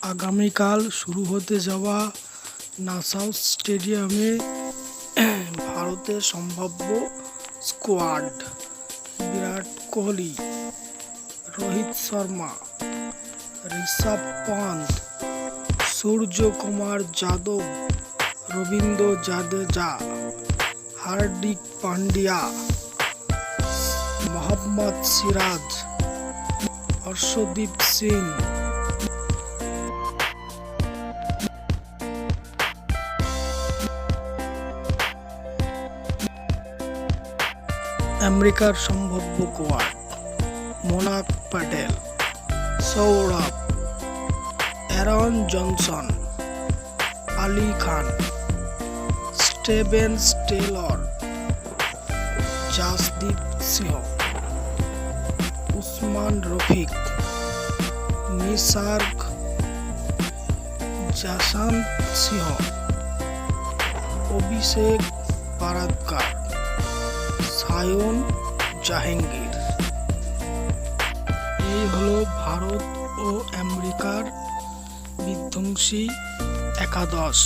আগামীকাল শুরু হতে যাওয়া নাসাউ স্টেডিয়ামে ভারতের সম্ভাব্য স্কোয়াড: বিরাট কোহলি, রোহিত শর্মা, ঋষভ পন্ত, সূর্যকুমার যাদব, রবীন্দ্র জাদেজা, হার্দিক পান্ডিয়া, মোহাম্মদ সিরাজ, হর্ষদীপ সিং। আমেরিকার সম্ভাব্য squad: Monank Patel, Saurabh, Aaron Johnson, Ali Khan, Steven Taylor, Jasdeep Singh, Usman Rafiq, Nisarg Jaswant Singh, Abhishek Baradkar, Shayan Jahangir. এই হলো ভারত ও আমেরিকার বিধ্বংসী একাদশ।